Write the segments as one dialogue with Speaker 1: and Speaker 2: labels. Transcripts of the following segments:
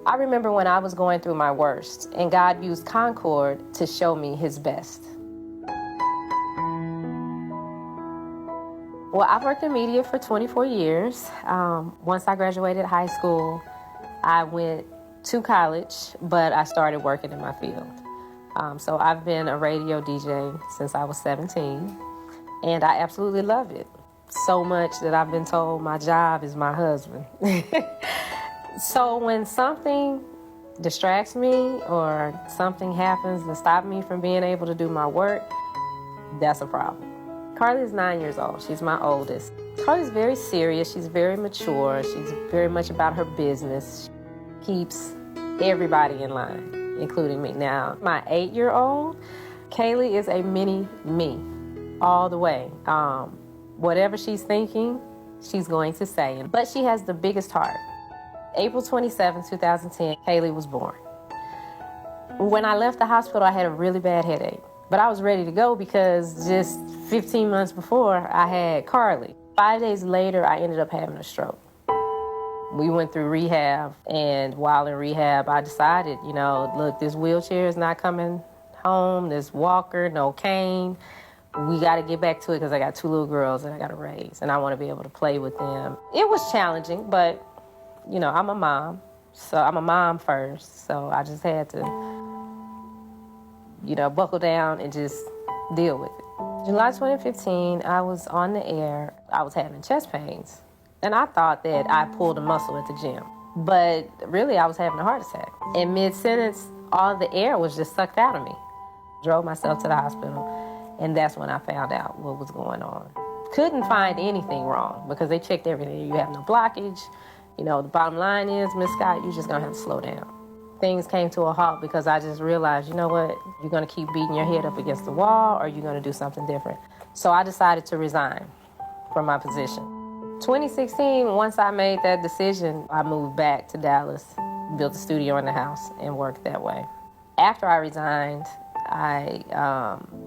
Speaker 1: I remember when I was going through my worst, and God used Concord to show me his best. Well, I've worked in media for 24 years. Once I graduated high school, I went to college, but I started working in my field. So I've been a radio DJ since I was 17, and I absolutely love it. So much that I've been told my job is my husband. So when something distracts me or something happens to stop me from being able to do my work, that's a problem. Carly is 9 years old. She's my oldest. Carly's very serious. She's very mature. She's very much about her business. She keeps everybody in line, including me. Now, my 8-year-old, Kaylee is a mini me all the way. Whatever she's thinking, she's going to say. But she has the biggest heart. April 27, 2010, Kaylee was born. When I left the hospital, I had a really bad headache. But I was ready to go because just 15 months before, I had Carly. 5 days later, I ended up having a stroke. We went through rehab, and while in rehab, I decided, look, this wheelchair is not coming home, this walker, no cane. We got to get back to it because I got 2 little girls that I got to raise, and I want to be able to play with them. It was challenging, but I'm a mom, so I'm a mom first, so I just had to, buckle down and just deal with it. July 2015, I was on the air. I was having chest pains, and I thought that I pulled a muscle at the gym, but really I was having a heart attack. In mid-sentence, all the air was just sucked out of me. Drove myself to the hospital, and that's when I found out what was going on. Couldn't find anything wrong because they checked everything. You have no blockage. The bottom line is, Miss Scott, you're just going to have to slow down. Things came to a halt because I just realized, you know what, you're going to keep beating your head up against the wall or you're going to do something different. So I decided to resign from my position. 2016, once I made that decision, I moved back to Dallas, built a studio in the house, and worked that way. After I resigned, I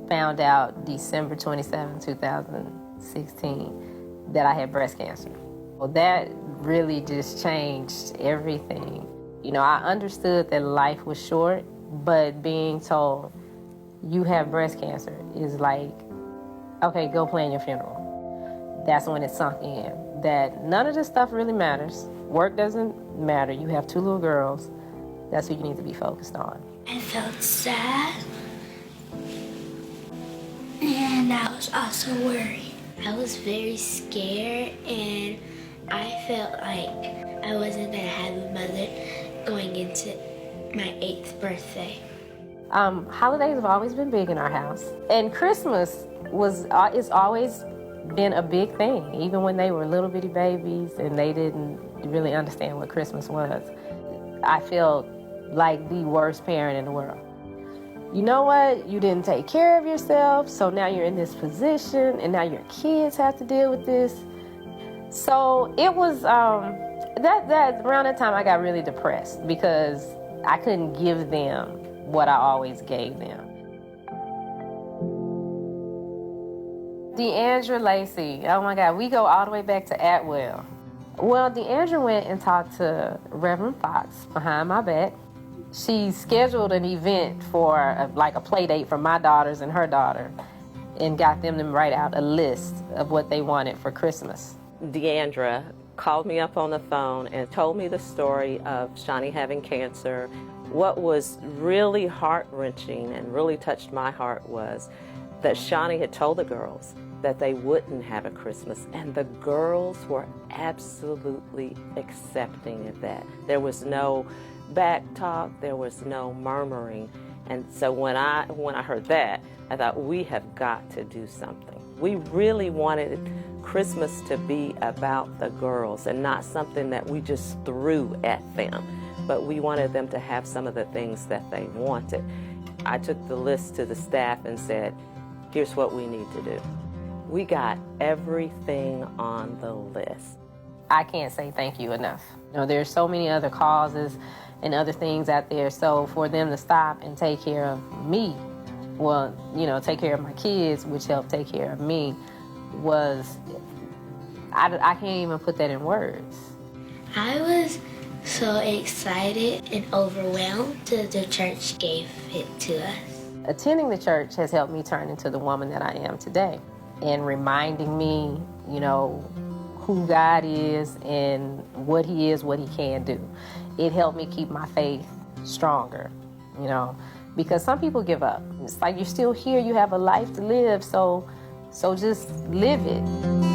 Speaker 1: found out December 27, 2016, that I had breast cancer. Well, that really just changed everything. I understood that life was short, but being told you have breast cancer is like, okay, go plan your funeral. That's when it sunk in, that none of this stuff really matters. Work doesn't matter. You have 2 little girls. That's who you need to be focused on.
Speaker 2: I felt sad, and I was also worried. I was very scared, and I felt like I wasn't going to have a mother going into my 8th birthday.
Speaker 1: Holidays have always been big in our house. And Christmas it's always been a big thing, even when they were little bitty babies and they didn't really understand what Christmas was. I felt like the worst parent in the world. You know what? You didn't take care of yourself, so now you're in this position, and now your kids have to deal with this. So it was that around that time I got really depressed because I couldn't give them what I always gave them. Deandra Lacey, oh my God, we go all the way back to Atwell. Well, Deandra went and talked to Reverend Fox behind my back. She scheduled an event for a play date for my daughters and her daughter and got them to write out a list of what they wanted for Christmas.
Speaker 3: Deandra called me up on the phone and told me the story of Shani having cancer. What was really heart-wrenching and really touched my heart was that Shani had told the girls that they wouldn't have a Christmas, and the girls were absolutely accepting of that. There was no back talk, there was no murmuring. And so when I heard that, I thought, we have got to do something. We really wanted Christmas to be about the girls and not something that we just threw at them, but we wanted them to have some of the things that they wanted. I took the list to the staff and said, here's what we need to do. We got everything on the list.
Speaker 1: I can't say thank you enough. There's so many other causes and other things out there, so for them to stop and take care of me, take care of my kids, which helped take care of me, I can't even put that in words.
Speaker 2: I was so excited and overwhelmed that the church gave it to us.
Speaker 1: Attending the church has helped me turn into the woman that I am today, and reminding me, who God is and what He is, what He can do. It helped me keep my faith stronger, because some people give up. It's like you're still here, you have a life to live, so just live it.